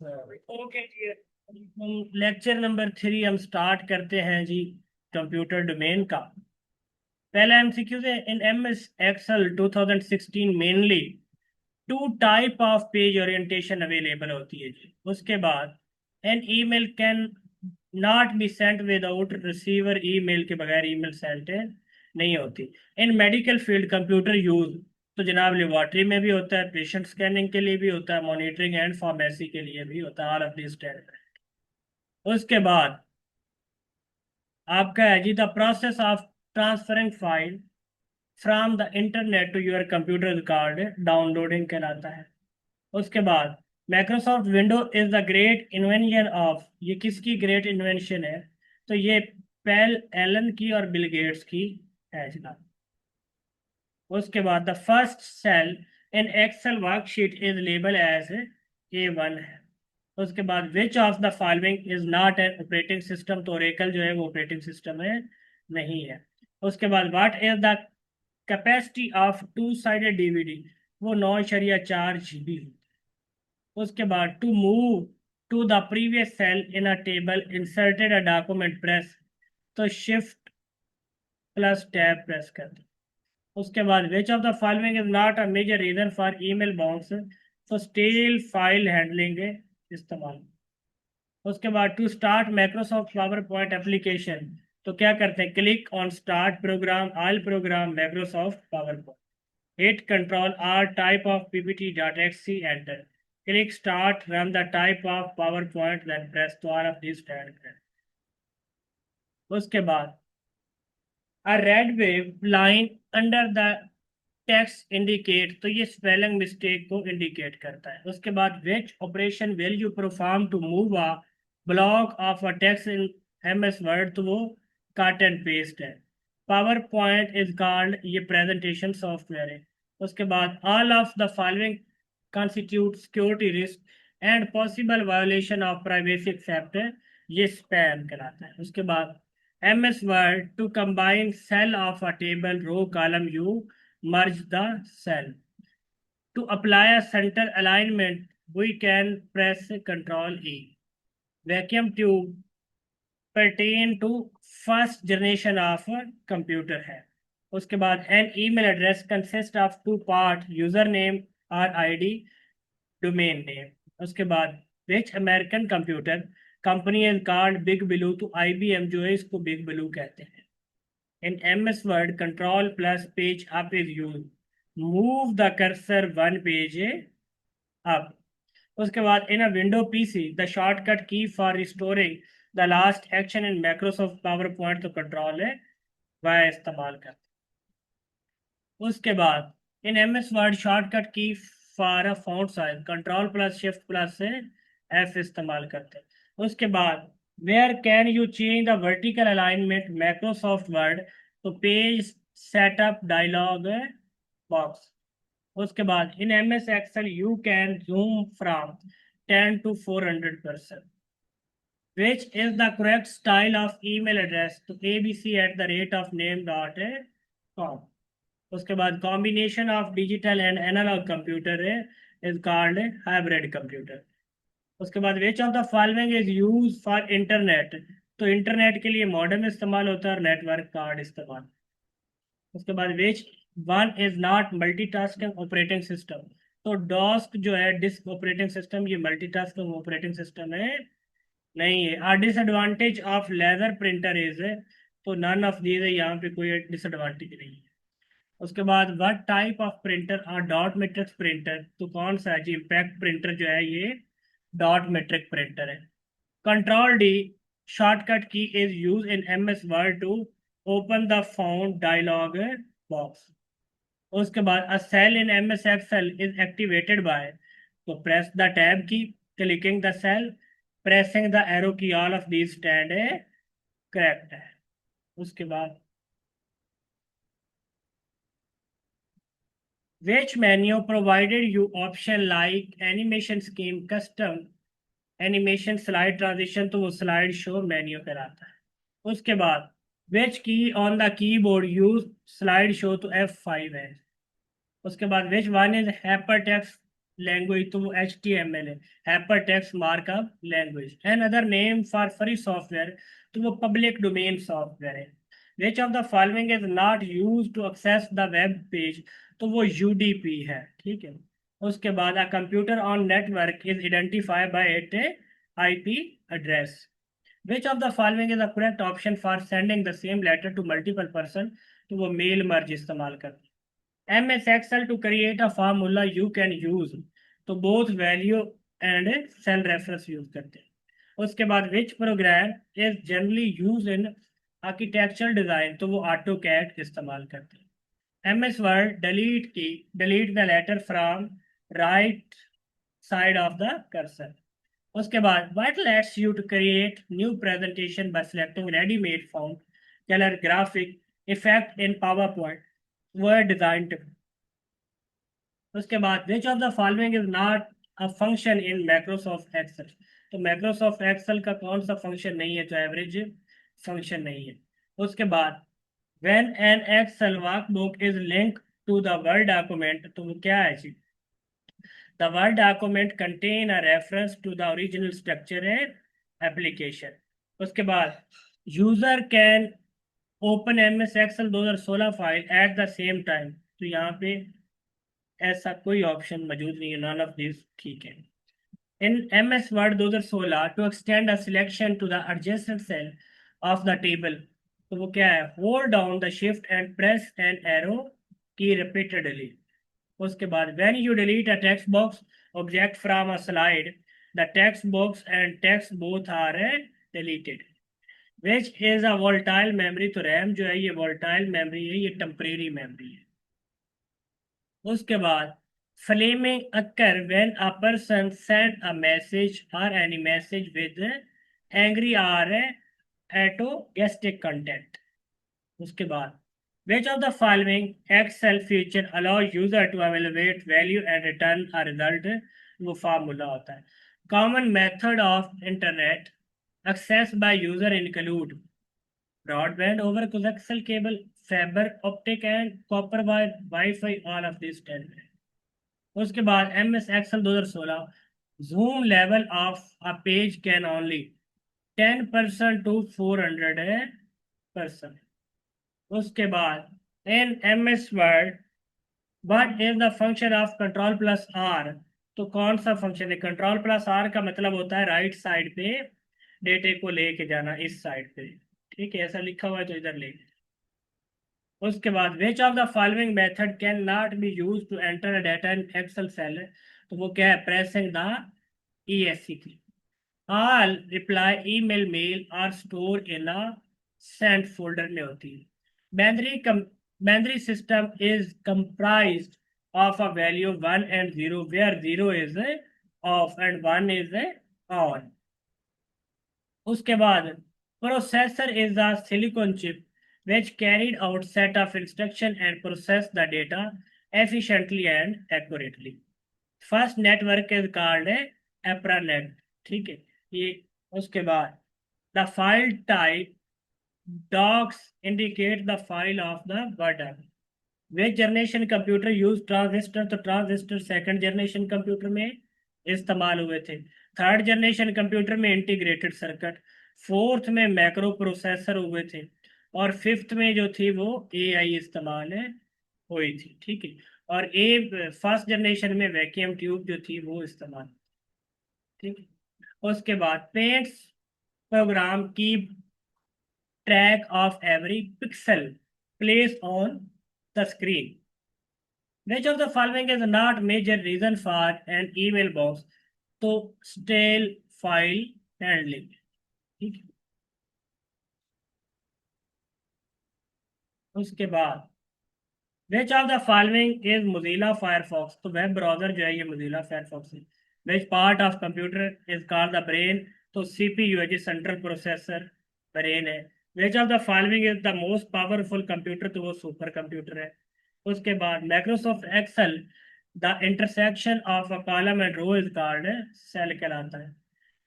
Okay जी, हम lecture number 3 हम start करते हैं जी, कंप्यूटर डोमेन का। पहला एमसीक्यू है, in MS Excel 2016 mainly two type of page orientation available होती है जी। उसके बाद an email can not be sent without receiver, email के बगैर ईमेल सेंट नहीं होती। In medical field computer use, तो जनाब लेबॉर्ट्री में भी होता है, पेशेंट स्कैनिंग के लिए भी होता है, मॉनिटरिंग एंड फार्मेसी के लिए भी होता है, ऑल ऑफ दिस। उसके बाद आपका है जी, the process of transferring file from the internet to your computer card, downloading कहलाता है। उसके बाद Microsoft window is the great invention of, ये किसकी ग्रेट इन्वेंशन है? तो ये पेल एलन की और बिल गेट्स की है जनाब। उसके बाद the first cell in Excel worksheet is label as A1 है। उसके बाद which of the following is not an operating system, तो ओरेकल जो है वो ऑपरेटिंग सिस्टम है नहीं है। उसके बाद what is the capacity of two sided DVD, वो 9.4 GB। उसके बाद to move to the previous cell in a table inserted a document press, तो शिफ्ट प्लस टैब प्रेस कर दो। उसके बाद which of the following is not a major reason for email bounce, तो steel file handling इस्तेमाल। उसके बाद to start Microsoft power point application, तो क्या करते हैं, click on start program, all program Microsoft power point, hit control R type of PPT dot exe, enter, click start run the type of power point, then press तो all of this stand करें। उसके बाद a red wave line under the text indicate, तो ये spelling mistake को indicate करता है। उसके बाद which operation will you perform to move a block of a text in MS Word, तो वो कट एंड पेस्ट है। पावर पॉइंट इज कॉल्ड, ये प्रेजेंटेशन सॉफ्टवेयर है। उसके बाद all of the following constitute security risk and possible violation of privacy except, ये spam कहलाता है। उसके बाद MS Word to combine cell of a table row column, you merge the cell. To apply a center alignment, we can press Ctrl E. Vacuum tube pertain to first generation of computer है। उसके बाद an email address consists of two part, username or ID, domain name। उसके बाद which American computer company is called Big Blue, तो IBM जो है इसको Big Blue कहते हैं। In MS Word, Control plus page up is used. Move the cursor one page up. उसके बाद in a window PC, the shortcut key for restoring the last action in Microsoft PowerPoint, तो control है वह इस्तेमाल करते हैं। उसके बाद in MS Word shortcut key for a font size, control plus shift plus से F इस्तेमाल करते हैं। उसके बाद where can you change the vertical alignment, Microsoft Word, तो पेज सेटअप डायलॉग बॉक्स। उसके बाद in M S Excel you can zoom from 10 to 400%। Which is the correct style of email address, तो abc@the rate of name.com। उसके बाद combination of digital and analog computer is called hybrid computer. उसके बाद which of the following is use for internet, तो internet के लिए modem इस्तेमाल होता है और नेटवर्क कार्ड इस्तेमाल। उसके बाद which one is not multitasking operating system, तो डॉस्क जो है डिस्क ऑपरेटिंग सिस्टम, ये मल्टीटास्किंग ऑपरेटिंग सिस्टम है नहीं है। Are disadvantage of laser printer is, तो नन ऑफ दीज है, यहाँ पे कोई डिसएडवांटेज नहीं है। उसके बाद what type of printer are dot matrix printer, तो कौन सा है जी, इम्पैक्ट प्रिंटर जो है ये डॉट मैट्रिक प्रिंटर है। Control D shortcut key is use in M S word to open the found dialog box. उसके बाद a cell in M S Excel is activated by, तो press the tab key, clicking the cell, pressing the arrow key, all of these stand है correct है। उसके बाद which menu provided you option like animation scheme, custom animation, slide transition, तो वो slide show menu कहलाता है। उसके बाद which key on the keyboard use slide show, तो F5 है। उसके बाद which one is hyper text language तो वो HTML है, hyper text markup language. And other name for free software तो वो पब्लिक डोमेन सॉफ्टवेयर है। Which of the following is not use to access the web page तो वो UDP है, ठीक है। उसके बाद a computer on network is identified by it IP address. Which of the following is the correct option for sending the same letter to multiple person तो वो mail merge इस्तेमाल करते हैं। MS Excel to create a formula you can use तो both value and cell reference use करते हैं। उसके बाद which program is generally used in architectural design तो वो AutoCAD इस्तेमाल करते हैं। MS Word delete the letter from right side of the cursor। उसके बाद what lets you to create new presentation by selecting ready-made font, color, graphic, effect in PowerPoint, word design tool। उसके बाद which of the following is not a function in Microsoft Excel तो Microsoft Excel का कौन सा function नहीं है जो average function नहीं है। उसके बाद when an Excel workbook is link to the word document तो वो क्या है जी, the word document contain a reference to the original structure and application. उसके बाद user can open MS Excel 2016 file at the same time तो यहाँ पे ऐसा कोई ऑप्शन मौजूद नहीं है, नॉन ऑफ दिस ठीक है। In MS Word 2016 to extend a selection to the adjacent cell of the table तो वो क्या है, hold down the shift and press and arrow key repeatedly. उसके बाद when you delete a text box object from a slide the text box and text both are deleted. Which is a volatile memory तो RAM जो है ये volatile memory है, ये temporary memory है। उसके बाद Fleming occur when a person send a message or any message with angry or atogistic content। उसके बाद which of the following Excel feature allow user to evaluate value and return a result वो formula होता है। common method of internet access by user include broadband over coaxial cable, fiber optic and copper wire, Wi-Fi, all of these 10। उसके बाद MS Excel 2016 zoom level of a page can only 10% to 400%। उसके बाद in MS Word what is the function of control plus R तो कौन सा function है, control plus are का मतलब होता है राइट साइड पे डेटे को लेके जाना इस साइड पे, ठीक है, ऐसा लिखा हुआ है तो इधर ले। उसके बाद which of the following method can not be use to enter data in Excel cell तो वो क्या है, pressing the ESC key. All reply email mail और store in a sent folder में होती है। Binary system is comprised of a value 1 and 0 where 0 is off and 1 is on। उसके बाद processor is a silicon chip which carried out set of instruction and process the data efficiently and accurately। First network is called ARPANET, ठीक है ये। उसके बाद the file type docx indicate the file of the burden. Which generation computer use transistor तो transistor second generation computer में इस्तेमाल हुए थे। थर्ड जनरेशन कंप्यूटर में इंटीग्रेटेड सर्किट, फोर्थ में मैक्रो प्रोसेसर हुए थे और फिफ्थ में जो थी वो AI इस्तेमाल हुई थी, ठीक है। और फर्स्ट जनरेशन में वैक्यूम ट्यूब जो थी वो इस्तेमाल, ठीक है। उसके बाद पेंट्स प्रोग्राम की track of every pixel place on the screen. Which of the following is not major reason for an email box तो स्टेल फाइल हैंडलिंग, ठीक है। उसके बाद which of the following is Mozilla Firefox तो web browser जो है ये Mozilla Firefox है। Which part of computer is called the brain तो CPU है जी, सेंट्रल प्रोसेसर ब्रेन है। Which of the following is the most powerful computer तो वो सुपर कंप्यूटर है। उसके बाद Microsoft Excel the intersection of a column and row is called cell कहलाता है।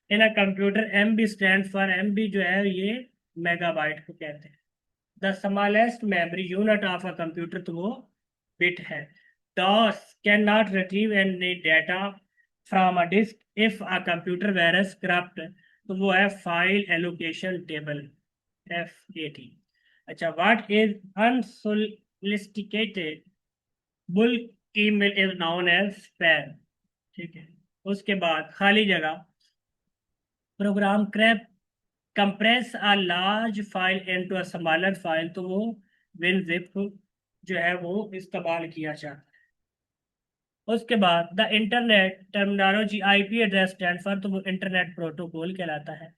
In a computer MB stand for, MB जो है ये मेगाबाइट को कहते हैं। The smallest memory unit of a computer तो वो बिट है। DOS cannot retrieve any data from a disk if a computer virus corrupt, तो वो है फाइल एलोकेशन टेबल FAT। अच्छा, what is unsolicited bulk email is known as spam. ठीक है। उसके बाद खाली जगह, program crap compress a large file into a smaller file, तो वो विनजिप जो है वो इस्तेमाल किया जाता है। उसके बाद the internet terminology IP address stand for, तो वो इंटरनेट प्रोटोकॉल कहलाता है।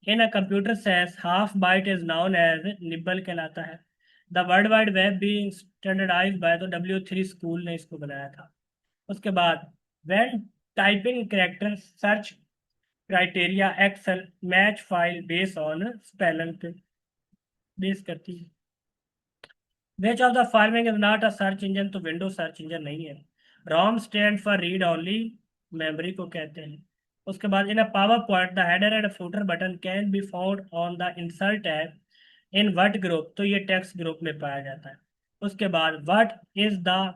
In a computer sense half byte is known as nibble कहलाता है। The world wide web being standardized by, तो W3 स्कूल ने इसको बनाया था। उसके बाद when typing character search criteria Excel match file base on spelling पे बेस करती है। Which of the following is not a search engine, तो विंडो सर्च इंजन नहीं है। ROM stand for read only memory को कहते हैं। उसके बाद in a power point the header and footer button can be found on the insert tab in what group, तो ये टेक्स्ट ग्रुप में पाया जाता है। उसके बाद what is the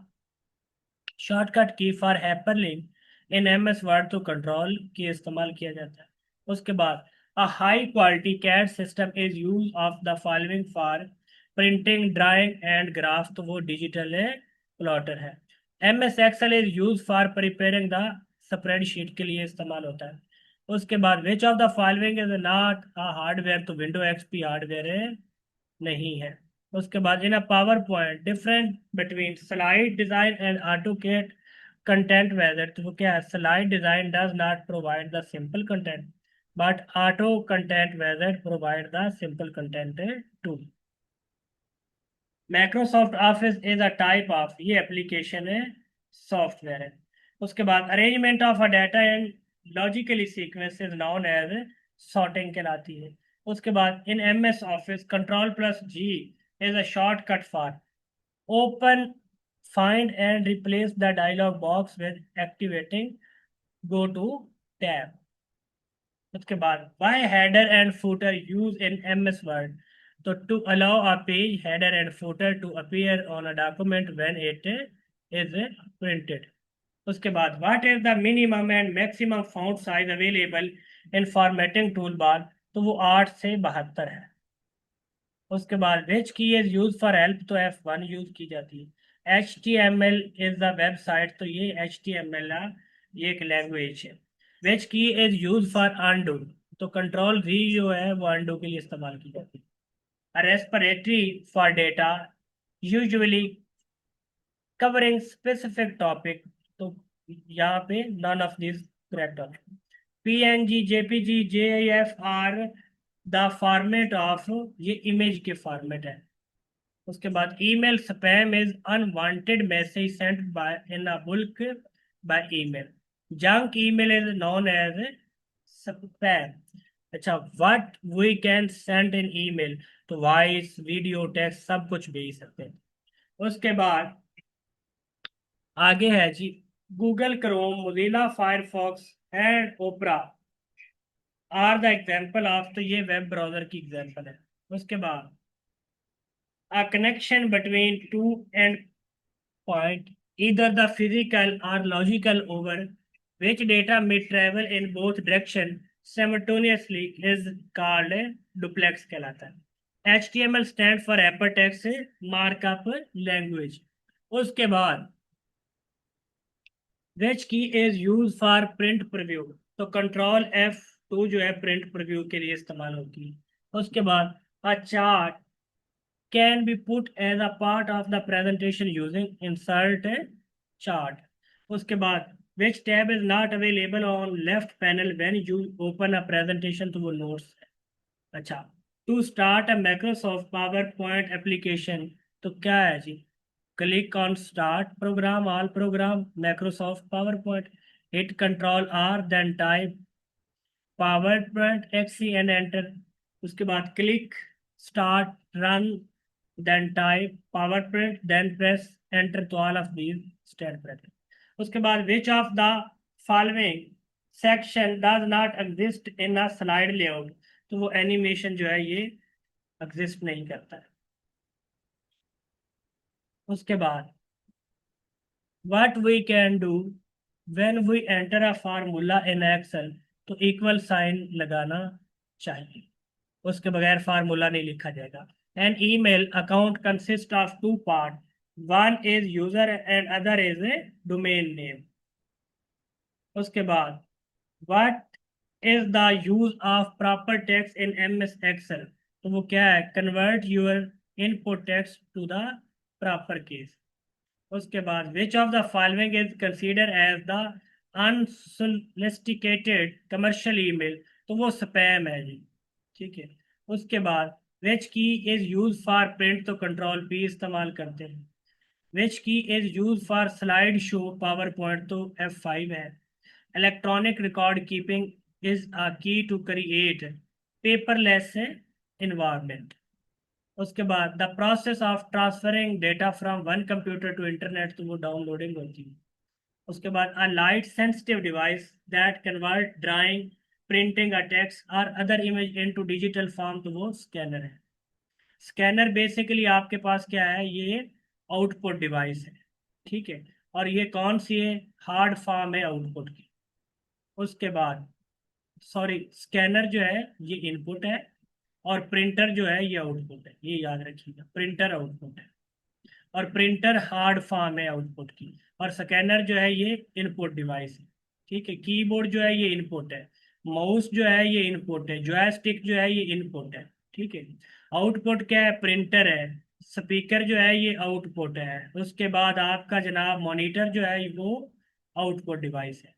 shortcut key for hyperlink in MS word, तो control key इस्तेमाल किया जाता है। उसके बाद a high quality CAD system is use of the following for printing drawing and graph, तो वो डिजिटल प्लॉटर है। MS Excel is use for preparing the spreadsheet के लिए इस्तेमाल होता है। उसके बाद which of the following is not a hardware, तो विंडो XP हार्डवेयर नहीं है। उसके बाद in a power point different between slide design and ऑटोकेट कंटेंट वेदर, तो वो क्या है, slide design does not provide the simple content but auto content वेदर provide the simple content too. Microsoft Office is a type of, ये application है, software है। उसके बाद arrangement of a data and logically sequence is known as sorting कहलाती है। उसके बाद in MS Office control G is a shortcut for open find and replace the dialog box with activating go to tab. उसके बाद why header and footer use in MS word, तो to allow a page header and footer to appear on a document when it is printed. उसके बाद what is the minimum and maximum font size available in formatting tool bar, तो वो 8 से 72 है। उसके बाद which key is use for help, तो F1 use की जाती है। HTML इज द वेबसाइट, तो ये HTML ये एक लैंग्वेज है। विच key is use for undo, तो कंट्रोल Z जो है वो अनडू के लिए इस्तेमाल की जाती है। Respiratory for data usually covering specific topic, तो यहाँ पे none of this correct option. PNG JPG JIF are the format of, ये इमेज के फॉर्मेट है। उसके बाद email spam is unwanted message sent by in a bulk by email. Junk email is known as spam. अच्छा, what we can send in email, तो voice video text सब कुछ भेज सकते हैं। उसके बाद आगे है जी, Google Chrome Mozilla Firefox and Opera are the example of, तो ये वेब ब्राउजर की एग्जाम्पल है। उसके बाद a connection between two end point, either the physical or logical over which data may travel in both direction simultaneously is called duplex कहलाता है। HTML stand for hypertext markup language। उसके बाद which key is used for print preview, तो control F2 जो है print preview के लिए इस्तेमाल होती है। उसके बाद a chart can be put as a part of the presentation using insert chart। उसके बाद which tab is not available on left panel when you open a presentation, तो वो notes है। अच्छा, to start a Microsoft PowerPoint application, तो क्या है जी, click on start program all program Microsoft PowerPoint, hit Control R then type PowerPoint XE and enter। उसके बाद click start run then type PowerPoint then press enter, to all of these stand present। उसके बाद which of the following section does not exist in a slide layout, तो वो animation जो है ये exist नहीं करता है। उसके बाद what we can do when we enter a formula in Excel, तो इक्वल साइन लगाना चाहिए, उसके बगैर फार्मूला नहीं लिखा जाएगा. An email account consist of two part, one is user and other is a domain name. उसके बाद what is the use of proper text in M S Excel, तो वो क्या है, convert your input text to the proper case. उसके बाद which of the following is consider as the unsolicited commercial email, तो वो स्पैम है जी. ठीक है. उसके बाद which key is use for print, तो कंट्रोल पी इस्तेमाल करते हैं. Which key is use for slide show power point, तो F5 है. Electronic record keeping is a key to create paperless environment. उसके बाद the process of transferring data from one computer to internet, तो वो downloading होती है. उसके बाद a light sensitive device that convert drawing, printing a text और other image into digital form, तो वो स्कैनर है. स्कैनर बेसिकली आपके पास क्या है, ये आउटपुट डिवाइस है. ठीक है. और ये कौन सी है, हार्ड फॉर्म है आउटपुट की. उसके बाद सॉरी, स्कैनर जो है ये इनपुट है और प्रिंटर जो है ये आउटपुट है, ये याद रखिएगा, प्रिंटर आउटपुट है और प्रिंटर हार्ड फॉर्म है आउटपुट की, और स्कैनर जो है ये इनपुट डिवाइस है. ठीक है. कीबोर्ड जो है ये इनपुट है, माउस जो है ये इनपुट है, जॉयस्टिक जो है ये इनपुट है. ठीक है. आउटपुट क्या है, प्रिंटर है. स्पीकर जो है ये आउटपुट है. उसके बाद आपका जनाब मॉनिटर जो है वो आउटपुट डिवाइस है.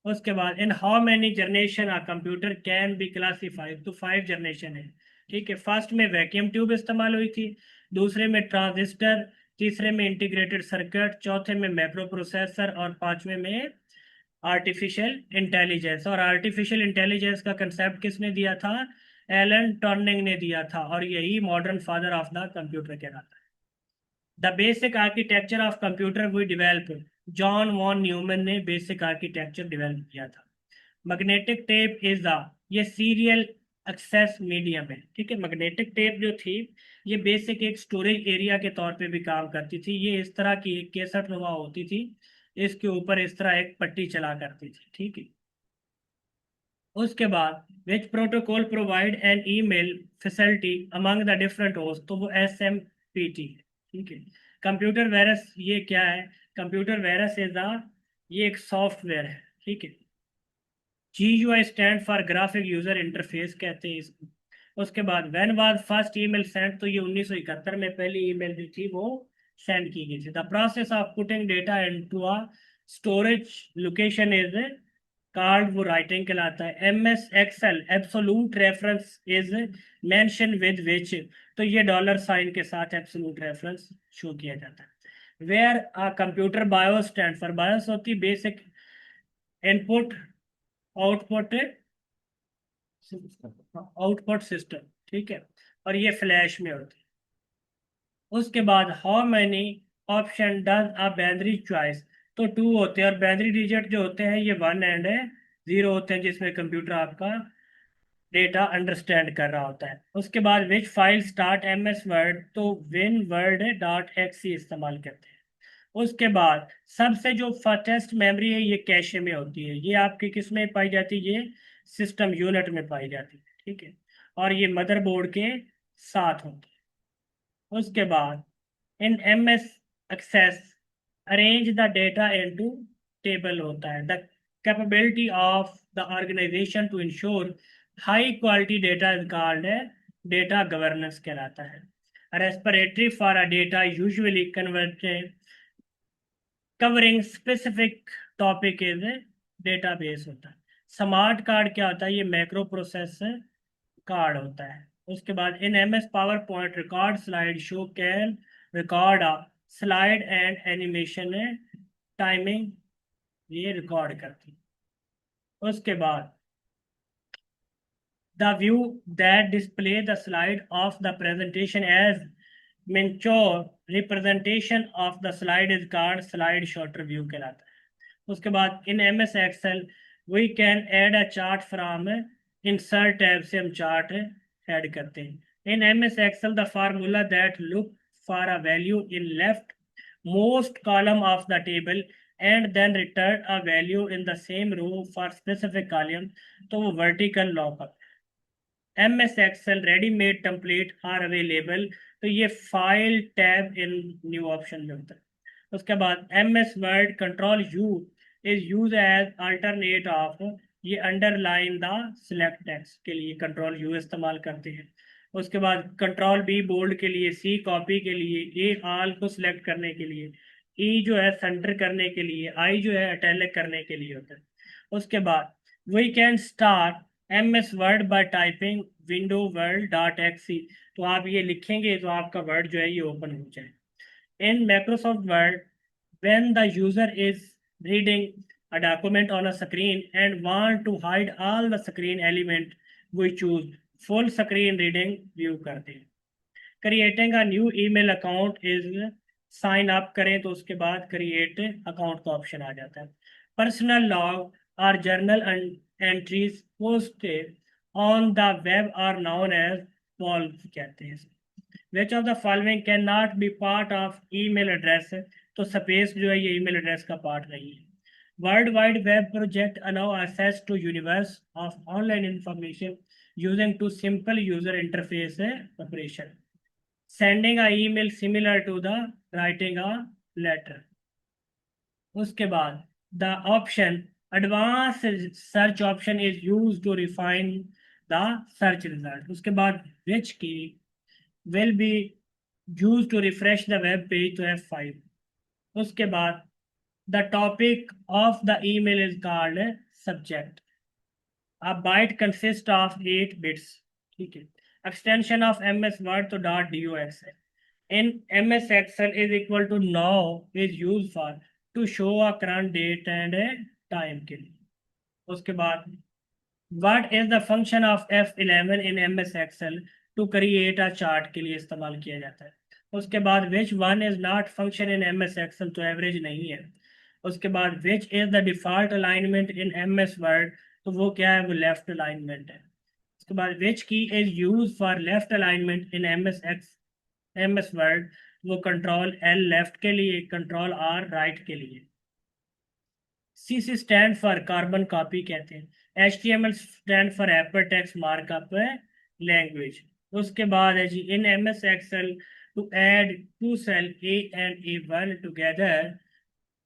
उसके बाद in how many generation a computer can be classified, तो 5 जनरेशन है. ठीक है. फर्स्ट में वैक्यूम ट्यूब इस्तेमाल हुई थी, दूसरे में ट्रांजिस्टर, तीसरे में इंटीग्रेटेड सर्किट, चौथे में मैक्रो प्रोसेसर और पांचवे में आर्टिफिशियल इंटेलिजेंस. और आर्टिफिशियल इंटेलिजेंस का कंसेप्ट किसने दिया था, एलन टर्निंग ने दिया था, और यही modern father of the computer कहलाता है. The basic architecture of computer we develop, John von Neumann ने बेसिक आर्किटेक्चर डेवलप किया था. मैग्नेटिक टेप इज द, ये सीरियल एक्सेस मीडियम है. ठीक है. मैग्नेटिक टेप जो थी ये बेसिक एक स्टोरेज एरिया के तौर पे भी काम करती थी. ये इस तरह की एक केसट नुमा होती थी, इसके ऊपर इस तरह एक पट्टी चला करती थी. ठीक है. उसके बाद विच protocol provide an email facility among the different host, तो वो SMPT है. ठीक है. कंप्यूटर वायरस ये क्या है, कंप्यूटर वायरस इज द, ये एक सॉफ्टवेयर है. ठीक है. GUI stand for graphic user interface कहते हैं इसको. उसके बाद when was first email send, तो ये 1971 में पहली ईमेल जो थी वो सेंड की गई थी. The process of putting data into a storage location is called, वो राइटिंग कहलाता है. MS Excel absolute reference is mention with which, तो ये डॉलर साइन के साथ एब्सोलूट रेफरेंस शो किया जाता है. Where a computer BIOS stand for, BIOS होती basic input output, output system. ठीक है. और ये फ्लैश में होती है. उसके बाद how many option does a binary choice, तो 2 होते हैं, और बाइनरी डिजिट जो होते हैं ये 1 एंड 0 होते हैं, जिसमें कंप्यूटर आपका डेटा अंडरस्टैंड कर रहा होता है. उसके बाद विच फाइल स्टार्ट MS वर्ड, तो विन वर्ड .exe इस्तेमाल करते हैं. उसके बाद सबसे जो फास्टेस्ट मेमोरी है ये कैशे में होती है. ये आपकी किस में पाई जाती है, ये सिस्टम यूनिट में पाई जाती है. ठीक है. और ये मदरबोर्ड के साथ होती है. उसके बाद in MS Access arrange the data into table होता है. The capability of the organization to ensure high quality data is called है डेटा गवर्नेंस कहलाता है. Respiratory for a data usually converted covering specific topic is database होता है. Smart card क्या होता है, ये मैक्रो प्रोसेसर कार्ड होता है. उसके बाद in MS power point record slide show can record a slide and animation timing, ये रिकॉर्ड करती है. उसके बाद the view that display the slide of the presentation as miniature representation of the slide is called slide shorter view कहलाता है. उसके बाद in MS Excel we can add a chart from insert tab से हम chart add करते हैं. In MS Excel the formula that look for a value in left most column of the table and then return a value in the same row for specific column, तो वो vertical lockup। MS Excel readymade template are available, तो ये file tab in new option में होता है। उसके बाद MS Word control U is use as alternate of, ये अंडरलाइन द सिलेक्ट टेक्स्ट के लिए कंट्रोल यू इस्तेमाल करते हैं। उसके बाद कंट्रोल बी बोल्ड के लिए, सी कॉपी के लिए, ए ऑल को सिलेक्ट करने के लिए, ई जो है सेंटर करने के लिए, आई जो है अटैलिक करने के लिए होता है। उसके बाद we can start MS Word by typing window world dot exe, तो आप ये लिखेंगे तो आपका वर्ड जो है ये ओपन हो जाए। In Microsoft word when the user is reading a document on a screen and want to hide all the screen element, we choose full screen reading view करते हैं। Creating a new email account is, sign up करें तो उसके बाद create account का option आ जाता है। पर्सनल लॉग और journal entries posted on the web are known as valve कहते हैं। Which of the following can not be part of email address, तो स्पेस जो है ये ईमेल एड्रेस का पार्ट नहीं है। World wide web project allow access to universe of online information using two simple user interface operation, sending a email similar to the writing a letter। उसके बाद the option advanced search option is used to refine the search result। उसके बाद which key will be used to refresh the web page to F5। उसके बाद the topic of the email is called subject। A byte consists of 8 bits, ठीक है। Extension of MS word तो .dox है। in MS Excel is equal to now is used for to show a current date and a time के लिए। उसके बाद what is the function of F11 in MS Excel to create a chart के लिए इस्तेमाल किया जाता है। उसके बाद which one is not function in MS Excel, तो एवरेज नहीं है। उसके बाद which is the default alignment in MS Word, तो वो क्या है, वो लेफ्ट अलाइनमेंट है। उसके बाद which key is used for left alignment in MS Word, वो कंट्रोल L लेफ्ट के लिए, कंट्रोल R राइट के लिए। CC stand for carbon copy कहते हैं। HTML stand for hyper text markup language. उसके बाद है जी इन MS Excel to add two cell A and A1 together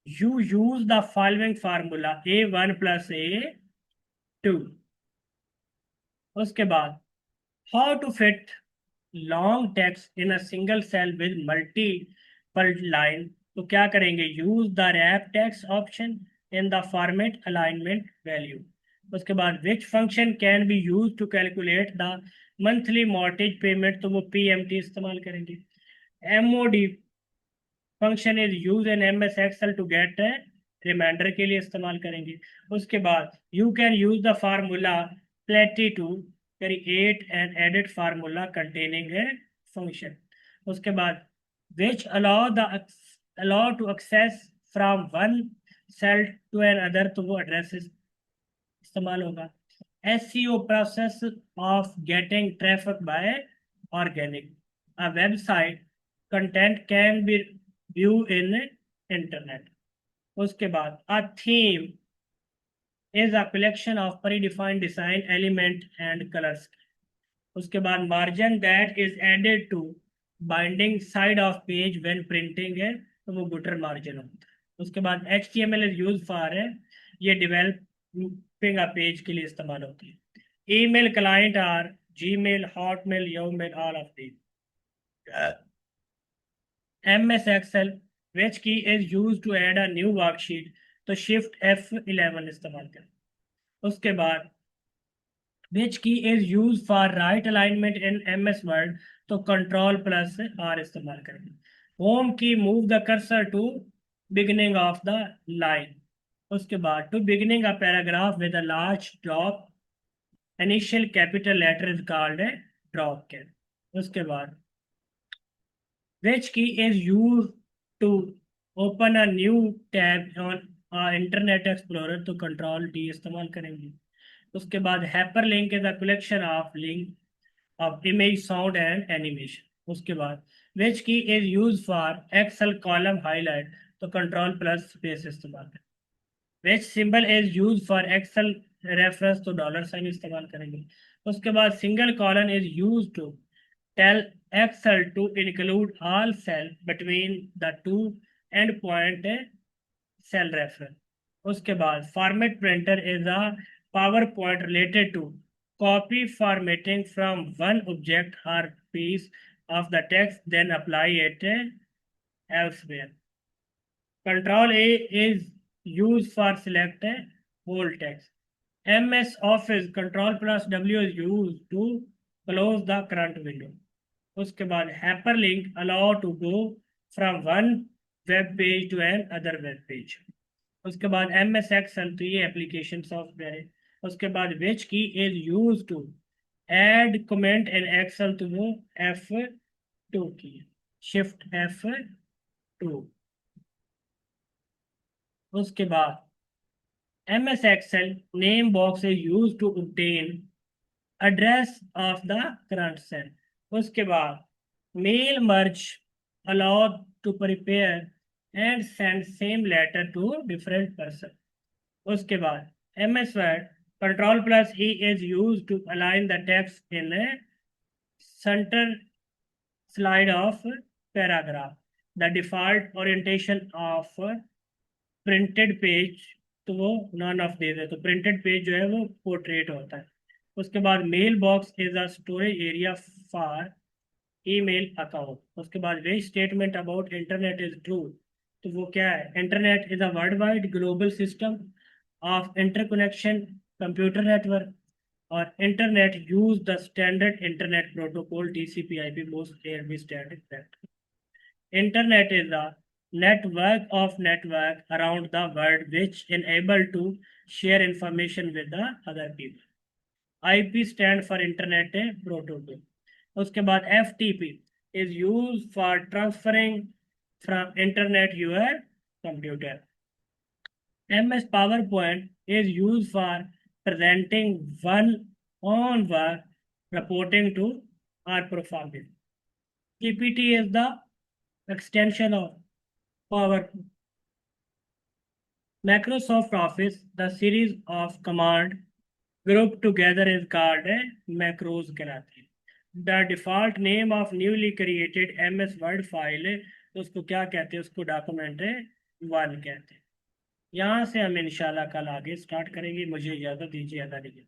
you use the following formula A1 plus A2। उसके बाद how to fit long text in a single cell with multiple line, तो क्या करेंगे, use the wrap text option in the format alignment value। उसके बाद which function can be used to calculate the monthly mortgage payment, तो वो PMT इस्तेमाल करेंगे। MOD function is use in MS Excel to get reminder के लिए इस्तेमाल करेंगे। उसके बाद you can use the formula palette to create and edit formula containing a function. उसके बाद which allow to access from one cell to another, तो वो एड्रेस इस्तेमाल होगा। SEO process of getting traffic by organic, a website content can be view in internet. उसके बाद a theme is a collection of pre defined design element and colours. उसके बाद margin that is added to binding side of page when printing है, तो वो गुटर margin होता है। उसके बाद HTML इज यूज फॉर है, ये डेवलपिंग अ पेज के लिए इस्तेमाल होती है। Email client are Gmail, Hotmail, Yahoo, all of these। MS Excel, which key is used to add a new worksheet, तो shift F11 इस्तेमाल करें। उसके बाद which key is used for right alignment in MS Word, तो control plus R इस्तेमाल करें। home key move the cursor to beginning of the line। उसके बाद to beginning a paragraph with a large drop initial capital letter is called a drop key। उसके बाद which key is used to open a new tab on Internet Explorer, तो control D इस्तेमाल करेंगे। उसके बाद hyperlink is a collection of link of image, sound and animation। उसके बाद which key is use for Excel column highlight, तो control plus space इस्तेमाल करें। Which symbol is use for Excel reference, तो डॉलर साइन इस्तेमाल करेंगे। उसके बाद single colon is use to tell Excel to include all cell between the two end point cell reference. उसके बाद format printer is a power point related to copy formatting from one object or piece of the text, then apply it elsewhere. Control A is used for select whole text. MS Office Control plus W is used to close the current window. उसके बाद hyperlink allow to go from one web page to another web page. उसके बाद MS Excel, तो ये application software है। उसके बाद which key is use to add comment in Excel, तो वो F2 की, शिफ्ट F2। उसके बाद MS Excel name box is use to obtain address of the current cell। उसके बाद mail merge allowed to prepare and send same letter to different person। उसके बाद MS Word control plus E is used to align the text in a center slide of paragraph। The default orientation of printed page, तो वो none of these है, तो printed page जो है वो portrait होता है। उसके बाद mail box is a storage area for email account. उसके बाद which statement about internet is true, तो वो क्या है, internet is a world wide global system of interconnection computer network, और internet use the standard internet protocol TCP/IP most एयरबी standard. Internet is the network of network around the world which enable to share information with the other people। IP stand for internet protocol। उसके बाद FTP is used for transferring from internet your computer। MS PowerPoint is used for presenting one on work reporting to our performance। PPT is the extension of PowerPoint। Microsoft Office, the series of command grouped together is called a macros कहलाती है। The default name of newly created MS Word file है, तो उसको क्या कहते हैं, उसको document 1 कहते हैं। यहाँ से हम इंशाल्लाह कल आगे स्टार्ट करेंगे। मुझे इजाज़त दीजिए, अदा दीजिए।